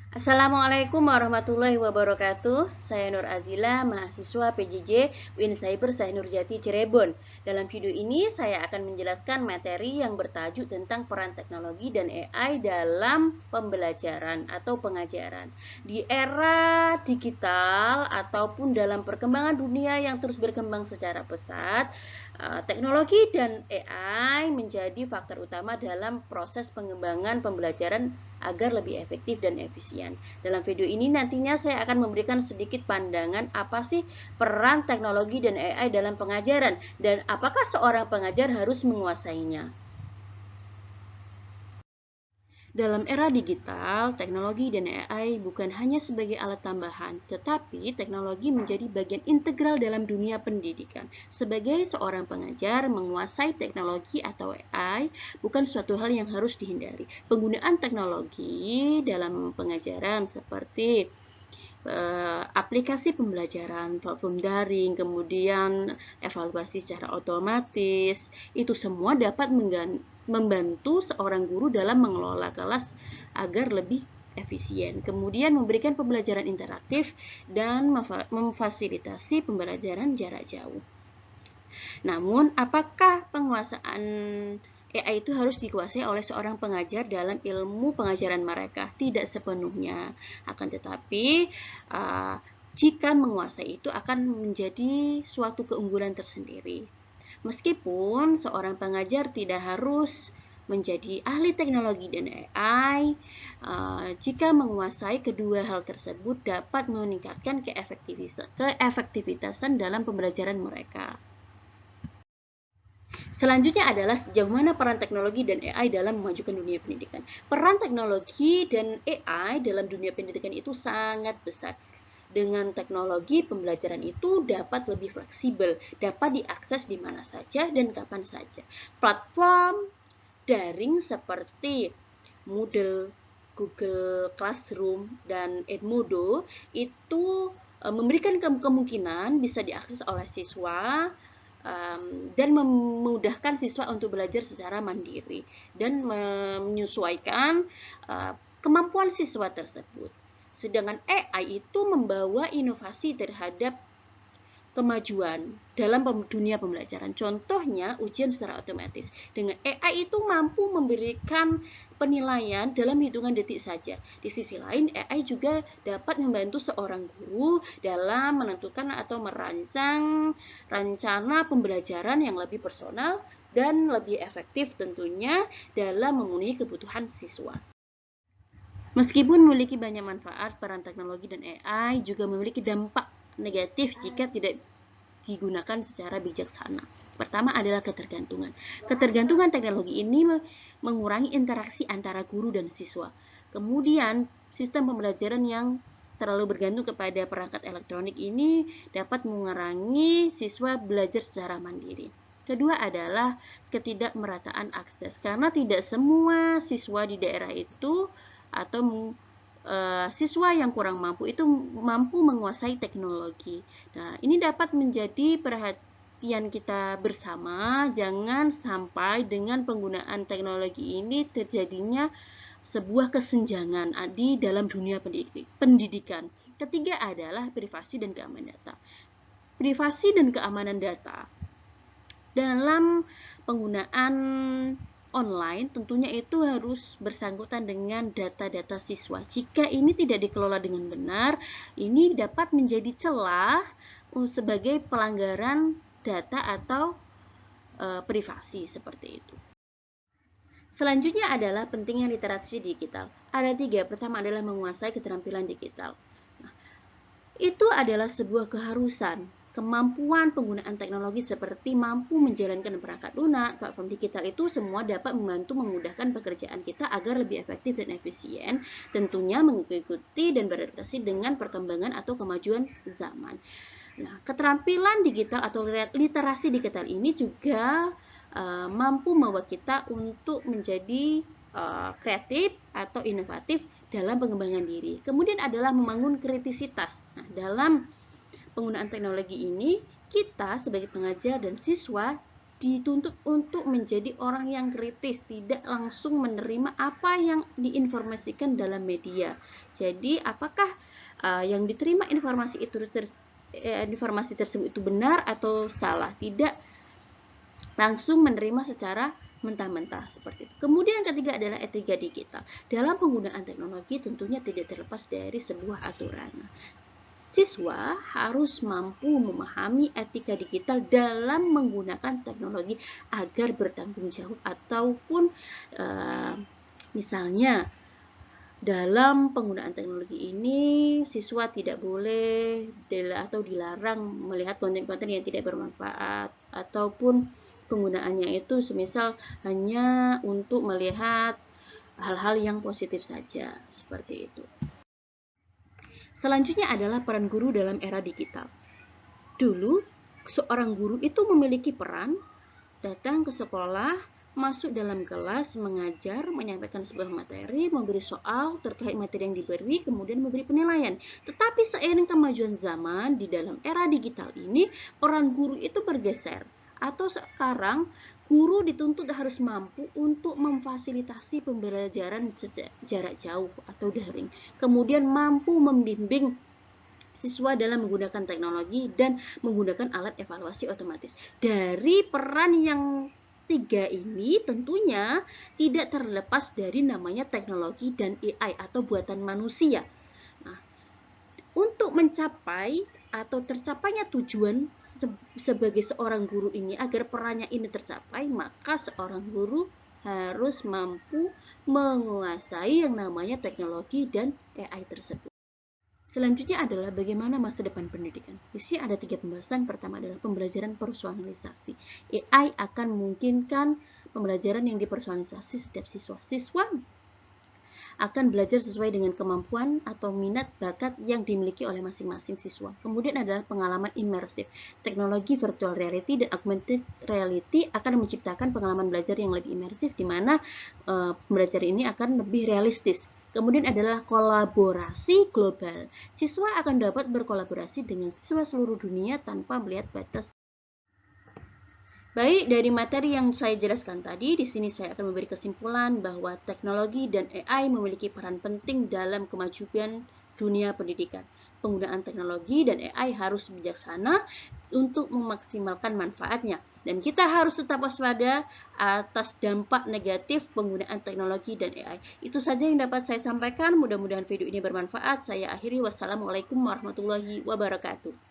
Assalamualaikum warahmatullahi wabarakatuh. Saya Nur Azila, mahasiswa PJJ UIN Cyber Syekh Nurjati Cirebon. Dalam video ini saya akan menjelaskan materi yang bertajuk tentang peran teknologi dan AI dalam pembelajaran atau pengajaran. Di era digital ataupun dalam perkembangan dunia yang terus berkembang secara pesat, teknologi dan AI menjadi faktor utama dalam proses pengembangan pembelajaran agar lebih efektif dan efisien. Dalam video ini nantinya saya akan memberikan sedikit pandangan apa sih peran teknologi dan AI dalam pengajaran dan apakah seorang pengajar harus menguasainya. Dalam era digital, teknologi dan AI bukan hanya sebagai alat tambahan, tetapi teknologi menjadi bagian integral dalam dunia pendidikan. Sebagai seorang pengajar, menguasai teknologi atau AI bukan suatu hal yang harus dihindari. Penggunaan teknologi dalam pengajaran seperti aplikasi pembelajaran, platform daring, kemudian evaluasi secara otomatis, itu semua dapat membantu seorang guru dalam mengelola kelas agar lebih efisien. Kemudian memberikan pembelajaran interaktif dan memfasilitasi pembelajaran jarak jauh. Namun, apakah penguasaan AI itu harus dikuasai oleh seorang pengajar dalam ilmu pengajaran mereka? Tidak sepenuhnya. Akan tetapi, jika menguasai itu akan menjadi suatu keunggulan tersendiri. Meskipun seorang pengajar tidak harus menjadi ahli teknologi dan AI, jika menguasai kedua hal tersebut dapat meningkatkan keefektivitasan dalam pembelajaran mereka. Selanjutnya adalah sejauh mana peran teknologi dan AI dalam memajukan dunia pendidikan. Peran teknologi dan AI dalam dunia pendidikan itu sangat besar. Dengan teknologi, pembelajaran itu dapat lebih fleksibel, dapat diakses di mana saja dan kapan saja. Platform daring seperti Moodle, Google Classroom, dan Edmodo itu memberikan kemungkinan bisa diakses oleh siswa dan memudahkan siswa untuk belajar secara mandiri dan menyesuaikan kemampuan siswa tersebut. Sedangkan AI itu membawa inovasi terhadap kemajuan dalam dunia pembelajaran. Contohnya ujian secara otomatis. Dengan AI itu mampu memberikan penilaian dalam hitungan detik saja. Di sisi lain, AI juga dapat membantu seorang guru dalam menentukan atau merancang rencana pembelajaran yang lebih personal dan lebih efektif tentunya dalam memenuhi kebutuhan siswa. Meskipun memiliki banyak manfaat, peran teknologi dan AI juga memiliki dampak negatif jika tidak digunakan secara bijaksana. Pertama adalah ketergantungan. Ketergantungan teknologi ini mengurangi interaksi antara guru dan siswa. Kemudian, sistem pembelajaran yang terlalu bergantung kepada perangkat elektronik ini dapat mengurangi siswa belajar secara mandiri. Kedua adalah ketidakmerataan akses, karena tidak semua siswa di daerah itu atau siswa yang kurang mampu itu mampu menguasai teknologi. Nah, ini dapat menjadi perhatian kita bersama, jangan sampai dengan penggunaan teknologi ini terjadinya sebuah kesenjangan di dalam dunia pendidikan. Ketiga adalah privasi dan keamanan data. Privasi dan keamanan data dalam penggunaan online tentunya itu harus bersangkutan dengan data-data siswa. Jika ini tidak dikelola dengan benar, ini dapat menjadi celah sebagai pelanggaran data atau privasi seperti itu. Selanjutnya adalah pentingnya literasi digital. Ada tiga. Pertama adalah menguasai keterampilan digital. Nah, itu adalah sebuah keharusan. Kemampuan penggunaan teknologi seperti mampu menjalankan perangkat lunak, platform digital itu semua dapat membantu memudahkan pekerjaan kita agar lebih efektif dan efisien, tentunya mengikuti dan beradaptasi dengan perkembangan atau kemajuan zaman. Nah, keterampilan digital atau literasi digital ini juga mampu membawa kita untuk menjadi kreatif atau inovatif dalam pengembangan diri. Kemudian adalah membangun kritisitas. Nah, dalam penggunaan teknologi ini, kita sebagai pengajar dan siswa dituntut untuk menjadi orang yang kritis, tidak langsung menerima apa yang diinformasikan dalam media. Jadi, apakah yang diterima informasi tersebut itu benar atau salah? Tidak langsung menerima secara mentah-mentah seperti itu. Kemudian yang ketiga adalah etika digital. Dalam penggunaan teknologi tentunya tidak terlepas dari sebuah aturan. Siswa harus mampu memahami etika digital dalam menggunakan teknologi agar bertanggung jawab, ataupun misalnya dalam penggunaan teknologi ini siswa tidak boleh atau dilarang melihat konten-konten yang tidak bermanfaat, ataupun penggunaannya itu semisal hanya untuk melihat hal-hal yang positif saja, seperti itu. Selanjutnya adalah peran guru dalam era digital. Dulu, seorang guru itu memiliki peran datang ke sekolah, masuk dalam kelas, mengajar, menyampaikan sebuah materi, memberi soal terkait materi yang diberi, kemudian memberi penilaian. Tetapi seiring kemajuan zaman di dalam era digital ini, peran guru itu bergeser. Atau sekarang, guru dituntut harus mampu untuk memfasilitasi pembelajaran jarak jauh atau daring. Kemudian mampu membimbing siswa dalam menggunakan teknologi dan menggunakan alat evaluasi otomatis. Dari peran yang tiga ini tentunya tidak terlepas dari namanya teknologi dan AI atau buatan manusia. Nah, untuk mencapai atau tercapainya tujuan sebagai seorang guru ini, agar perannya ini tercapai, maka seorang guru harus mampu menguasai yang namanya teknologi dan AI tersebut. Selanjutnya adalah bagaimana masa depan pendidikan. Di sini ada 3 pembahasan. Pertama adalah pembelajaran personalisasi. AI akan memungkinkan pembelajaran yang dipersonalisasi. Setiap siswa akan belajar sesuai dengan kemampuan atau minat bakat yang dimiliki oleh masing-masing siswa. Kemudian adalah pengalaman imersif. Teknologi virtual reality dan augmented reality akan menciptakan pengalaman belajar yang lebih imersif, di mana pembelajaran ini akan lebih realistis. Kemudian adalah kolaborasi global. Siswa akan dapat berkolaborasi dengan siswa seluruh dunia tanpa melihat batas. Baik, dari materi yang saya jelaskan tadi, di sini saya akan memberi kesimpulan bahwa teknologi dan AI memiliki peran penting dalam kemajuan dunia pendidikan. Penggunaan teknologi dan AI harus bijaksana untuk memaksimalkan manfaatnya. Dan kita harus tetap waspada atas dampak negatif penggunaan teknologi dan AI. Itu saja yang dapat saya sampaikan. Mudah-mudahan video ini bermanfaat. Saya akhiri. Wassalamualaikum warahmatullahi wabarakatuh.